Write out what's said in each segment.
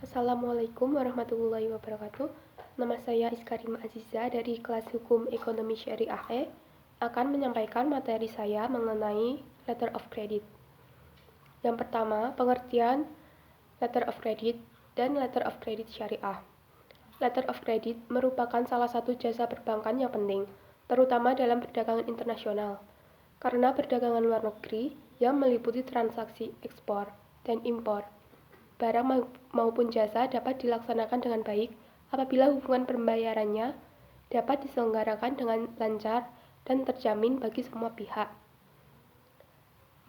Assalamualaikum warahmatullahi wabarakatuh. Nama saya Iskarim Aziza dari kelas Hukum Ekonomi Syariah E akan menyampaikan materi saya mengenai Letter of Credit. Yang pertama, pengertian Letter of Credit dan Letter of Credit Syariah. Letter of Credit merupakan salah satu jasa perbankan yang penting, terutama dalam perdagangan internasional, karena perdagangan luar negeri yang meliputi transaksi ekspor dan impor. Barang maupun jasa dapat dilaksanakan dengan baik apabila hubungan pembayarannya dapat diselenggarakan dengan lancar dan terjamin bagi semua pihak.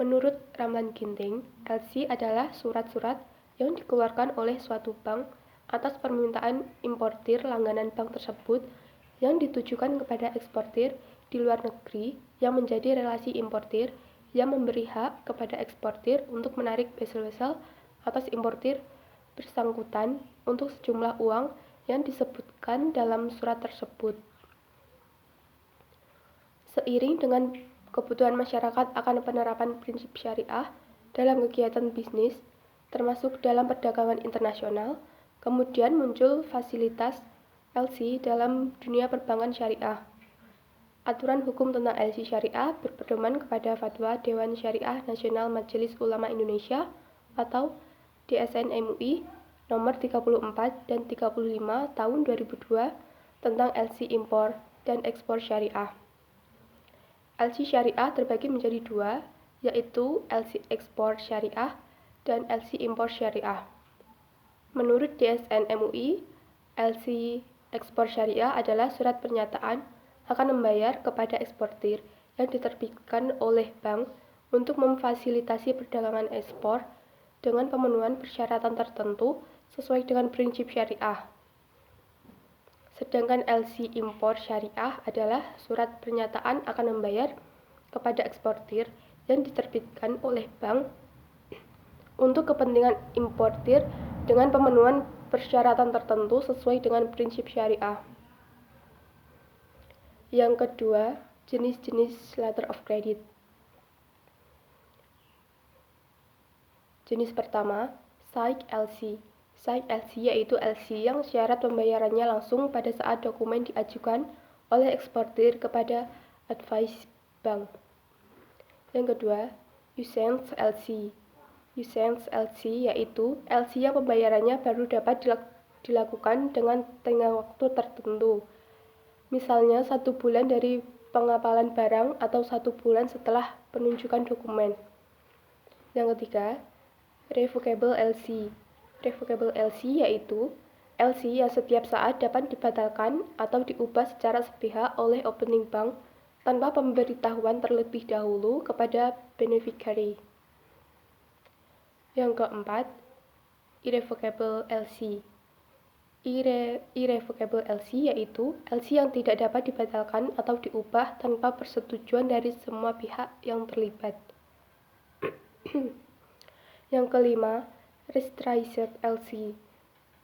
Menurut Ramlan Ginting, LC adalah surat-surat yang dikeluarkan oleh suatu bank atas permintaan importir langganan bank tersebut yang ditujukan kepada eksportir di luar negeri yang menjadi relasi importir yang memberi hak kepada eksportir untuk menarik vessel-vessel atas importir bersangkutan untuk sejumlah uang yang disebutkan dalam surat tersebut. Seiring dengan kebutuhan masyarakat akan penerapan prinsip syariah dalam kegiatan bisnis, termasuk dalam perdagangan internasional, kemudian muncul fasilitas LC dalam dunia perbankan syariah. Aturan hukum tentang LC syariah berpedoman kepada Fatwa Dewan Syariah Nasional Majelis Ulama Indonesia atau DSN MUI nomor 34 dan 35 tahun 2002 tentang LC impor dan ekspor syariah. LC syariah terbagi menjadi dua, yaitu LC ekspor syariah dan LC impor syariah. Menurut DSN MUI, LC ekspor syariah adalah surat pernyataan akan membayar kepada eksportir yang diterbitkan oleh bank untuk memfasilitasi perdagangan ekspor dengan pemenuhan persyaratan tertentu sesuai dengan prinsip syariah. Sedangkan LC impor syariah adalah surat pernyataan akan membayar kepada eksportir yang diterbitkan oleh bank untuk kepentingan importir dengan pemenuhan persyaratan tertentu sesuai dengan prinsip syariah. Yang kedua, jenis-jenis letter of credit. Jenis pertama, SIG LC. SIG LC yaitu LC yang syarat pembayarannya langsung pada saat dokumen diajukan oleh eksportir kepada advice bank. Yang kedua, Usance LC. Usance LC yaitu LC yang pembayarannya baru dapat dilakukan dengan tenggang waktu tertentu. Misalnya 1 bulan dari pengapalan barang atau 1 bulan setelah penunjukan dokumen. Yang ketiga, Revocable LC. Revocable LC yaitu LC yang setiap saat dapat dibatalkan atau diubah secara sepihak oleh opening bank tanpa pemberitahuan terlebih dahulu kepada beneficiary. Yang keempat, Irrevocable LC. Irrevocable LC yaitu LC yang tidak dapat dibatalkan atau diubah tanpa persetujuan dari semua pihak yang terlibat. Yang kelima, Restricted LC.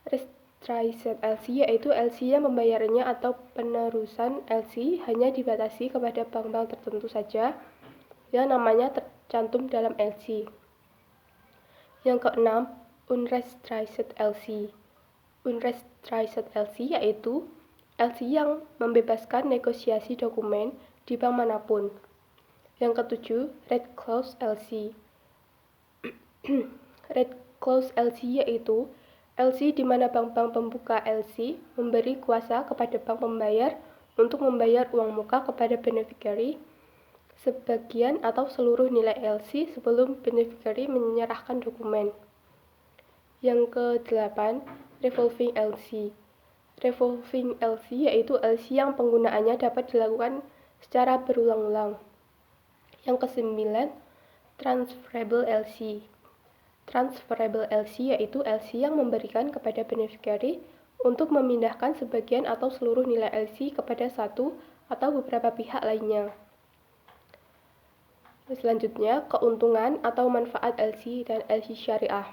Restricted LC yaitu LC yang pembayarannya atau penerusan LC hanya dibatasi kepada bank-bank tertentu saja yang namanya tercantum dalam LC. Yang keenam, Unrestricted LC. Unrestricted LC yaitu LC yang membebaskan negosiasi dokumen di bank manapun. Yang ketujuh, Red Clause LC. Red Clause LC yaitu LC di mana bank-bank pembuka LC memberi kuasa kepada bank pembayar untuk membayar uang muka kepada beneficiary sebagian atau seluruh nilai LC sebelum beneficiary menyerahkan dokumen. Yang ke-8, Revolving LC. Revolving LC yaitu LC yang penggunaannya dapat dilakukan secara berulang-ulang. Yang ke-9, Transferable LC. Transferable LC yaitu LC yang memberikan kepada beneficiary untuk memindahkan sebagian atau seluruh nilai LC kepada satu atau beberapa pihak lainnya. Selanjutnya, keuntungan atau manfaat LC dan LC syariah.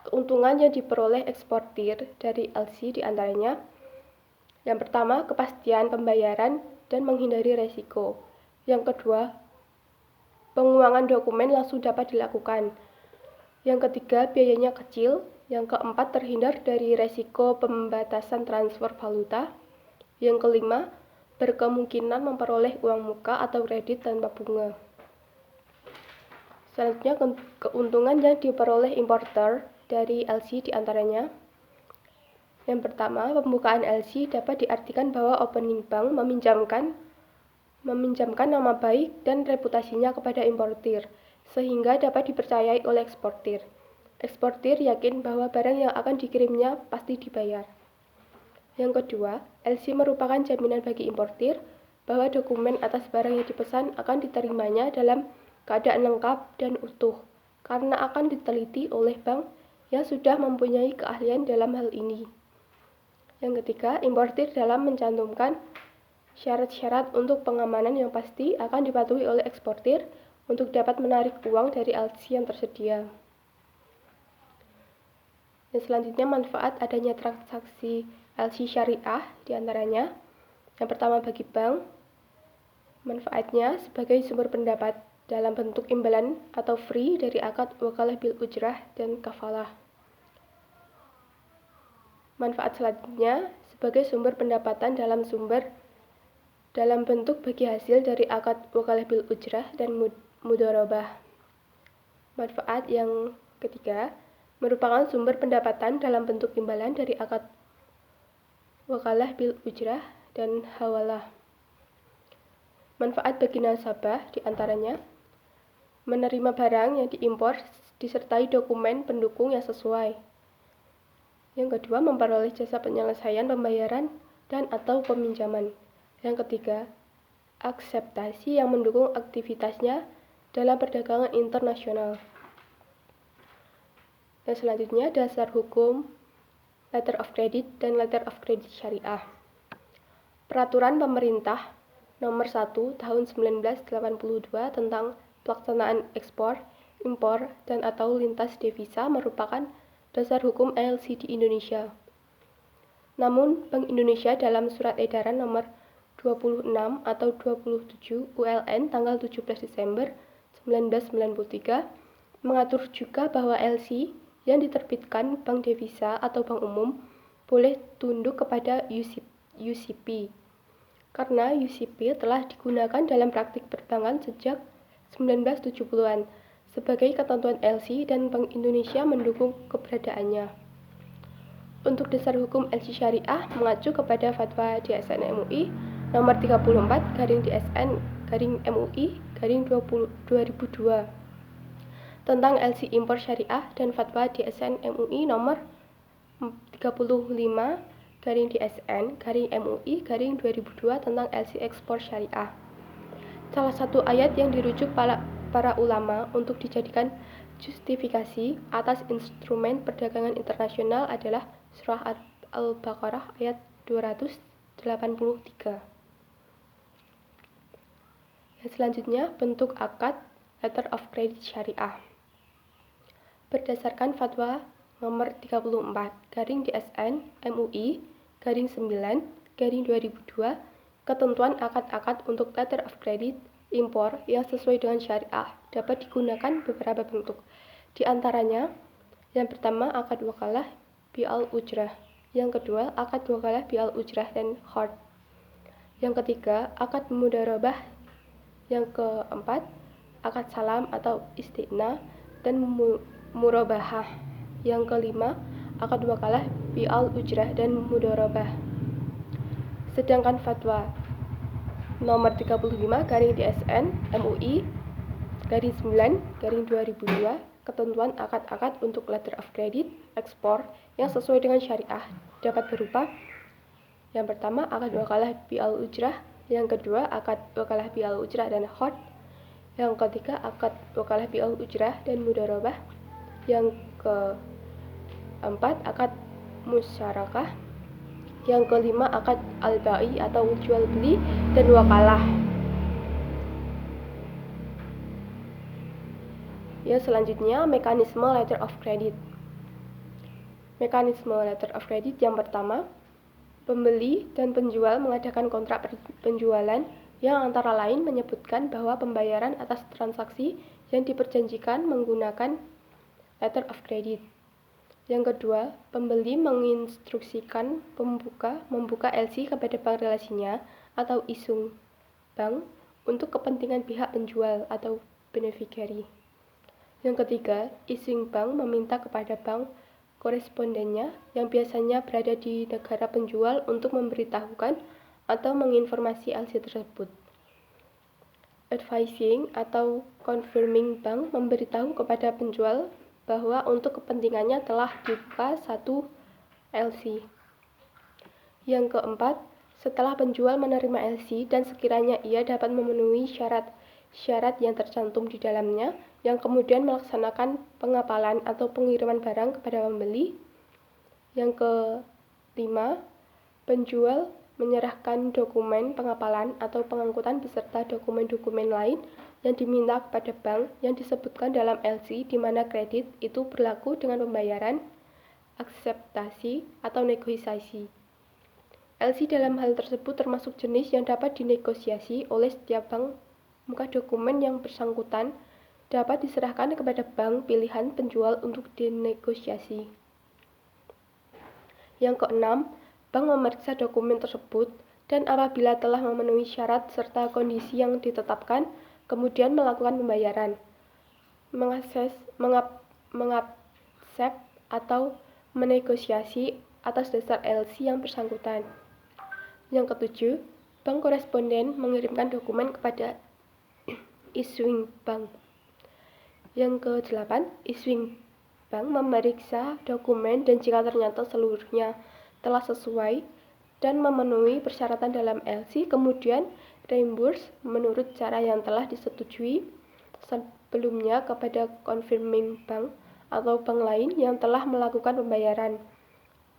Keuntungan yang diperoleh eksportir dari LC diantaranya, yang pertama, kepastian pembayaran dan menghindari resiko. Yang kedua, penguangan dokumen langsung dapat dilakukan. Yang ketiga, biayanya kecil. Yang keempat, terhindar dari resiko pembatasan transfer valuta. Yang kelima, berkemungkinan memperoleh uang muka atau kredit tanpa bunga. Selanjutnya, keuntungan yang diperoleh importer dari LC diantaranya. Yang pertama, pembukaan LC dapat diartikan bahwa opening bank meminjamkan nama baik dan reputasinya kepada importir, sehingga dapat dipercayai oleh eksportir. Eksportir yakin bahwa barang yang akan dikirimnya pasti dibayar. Yang kedua, LC merupakan jaminan bagi importir bahwa dokumen atas barang yang dipesan akan diterimanya dalam keadaan lengkap dan utuh, karena akan diteliti oleh bank yang sudah mempunyai keahlian dalam hal ini. Yang ketiga, importir dalam mencantumkan syarat-syarat untuk pengamanan yang pasti akan dipatuhi oleh eksportir untuk dapat menarik uang dari LC yang tersedia. Dan selanjutnya, manfaat adanya transaksi LC syariah diantaranya. Yang pertama, bagi bank, manfaatnya sebagai sumber pendapat dalam bentuk imbalan atau free dari akad wakalah bil ujrah dan kafalah. Manfaat selanjutnya sebagai sumber pendapatan dalam bentuk bagi hasil dari akad wakalah bil ujrah dan mudharabah. Manfaat yang ketiga merupakan sumber pendapatan dalam bentuk imbalan dari akad wakalah bil ujrah dan hawalah. Manfaat bagi nasabah diantaranya menerima barang yang diimpor disertai dokumen pendukung yang sesuai. Yang kedua, memperoleh jasa penyelesaian pembayaran dan atau peminjaman. Yang ketiga, akseptasi yang mendukung aktivitasnya dalam perdagangan internasional. Dan selanjutnya, dasar hukum letter of credit dan letter of credit syariah. Peraturan pemerintah nomor 1 tahun 1982 tentang pelaksanaan ekspor, impor, dan atau lintas devisa merupakan dasar hukum LC di Indonesia. Namun, Bank Indonesia dalam surat edaran nomor 26 atau 27 ULN tanggal 17 Desember 1993 mengatur juga bahwa LC yang diterbitkan bank devisa atau bank umum boleh tunduk kepada UCP, karena UCP telah digunakan dalam praktik perbankan sejak 1970-an sebagai ketentuan LC dan Bank Indonesia mendukung keberadaannya. Untuk dasar hukum LC syariah mengacu kepada fatwa DSN MUI nomor 34 DSN MUI 2002 tentang LC impor syariah dan fatwa DSN MUI nomor 35 DSN MUI 2002 tentang LC ekspor syariah. Salah satu ayat yang dirujuk para ulama untuk dijadikan justifikasi atas instrumen perdagangan internasional adalah surah Al-Baqarah ayat 283. Yang selanjutnya, bentuk akad letter of credit syariah. Berdasarkan fatwa nomor 34 DSN MUI 9 2002, ketentuan akad-akad untuk letter of credit impor yang sesuai dengan syariah dapat digunakan beberapa bentuk. Di antaranya, yang pertama akad wakalah bi'al ujrah, yang kedua akad wakalah bi'al ujrah dan khord, yang ketiga akad mudharabah, yang keempat akad salam atau isti'na dan murabahah, yang kelima akad wakalah bi'al ujrah dan mudharabah. Sedangkan fatwa nomor 35 DSN MUI 9 2002, ketentuan akad-akad untuk letter of credit ekspor yang sesuai dengan syariah dapat berupa yang pertama akad wakalah bi'al ujrah, yang kedua akad wakalah bi'al ujrah dan khord, yang ketiga akad wakalah bi'al ujrah dan mudharabah, yang keempat akad musyarakah, yang kelima akad al-ba'i atau jual beli dan wakalah. Ya, selanjutnya mekanisme letter of credit. Mekanisme letter of credit yang pertama, pembeli dan penjual mengadakan kontrak penjualan yang antara lain menyebutkan bahwa pembayaran atas transaksi yang diperjanjikan menggunakan letter of credit. Yang kedua, pembeli menginstruksikan membuka LC kepada bank relasinya atau issuing bank untuk kepentingan pihak penjual atau beneficiary. Yang ketiga, issuing bank meminta kepada bank korespondennya yang biasanya berada di negara penjual untuk memberitahukan atau menginformasi LC tersebut. Advising atau confirming bank memberitahu kepada penjual bahwa untuk kepentingannya telah dibuka satu LC. Yang keempat, setelah penjual menerima LC dan sekiranya ia dapat memenuhi syarat-syarat yang tercantum di dalamnya, yang kemudian melaksanakan pengapalan atau pengiriman barang kepada pembeli. Yang kelima, penjual menyerahkan dokumen pengapalan atau pengangkutan beserta dokumen-dokumen lain yang diminta kepada bank yang disebutkan dalam LC di mana kredit itu berlaku dengan pembayaran, akseptasi, atau negosiasi. LC dalam hal tersebut termasuk jenis yang dapat dinegosiasi oleh setiap bank. Muka dokumen yang bersangkutan dapat diserahkan kepada bank pilihan penjual untuk dinegosiasi. Yang keenam, bank memeriksa dokumen tersebut dan apabila telah memenuhi syarat serta kondisi yang ditetapkan, kemudian melakukan pembayaran, mengakses atau menegosiasi atas dasar LC yang bersangkutan. Yang ketujuh, bank koresponden mengirimkan dokumen kepada issuing bank. Yang kedelapan, issuing bank memeriksa dokumen dan jika ternyata seluruhnya telah sesuai dan memenuhi persyaratan dalam LC, kemudian reimburse menurut cara yang telah disetujui sebelumnya kepada confirming bank atau bank lain yang telah melakukan pembayaran,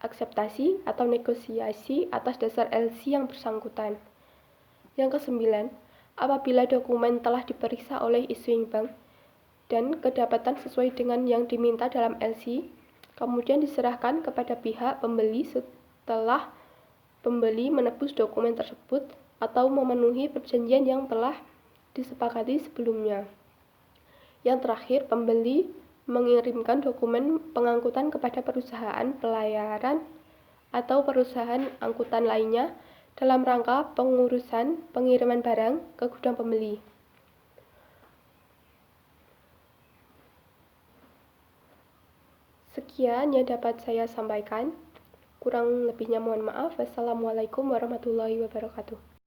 akseptasi atau negosiasi atas dasar LC yang bersangkutan. Yang kesembilan, apabila dokumen telah diperiksa oleh issuing bank dan kedapatan sesuai dengan yang diminta dalam LC, kemudian diserahkan kepada pihak pembeli setelah pembeli menebus dokumen tersebut atau memenuhi perjanjian yang telah disepakati sebelumnya. Yang terakhir, pembeli mengirimkan dokumen pengangkutan kepada perusahaan pelayaran atau perusahaan angkutan lainnya dalam rangka pengurusan pengiriman barang ke gudang pembeli. Sekian yang dapat saya sampaikan. Kurang lebihnya mohon maaf. Wassalamualaikum warahmatullahi wabarakatuh.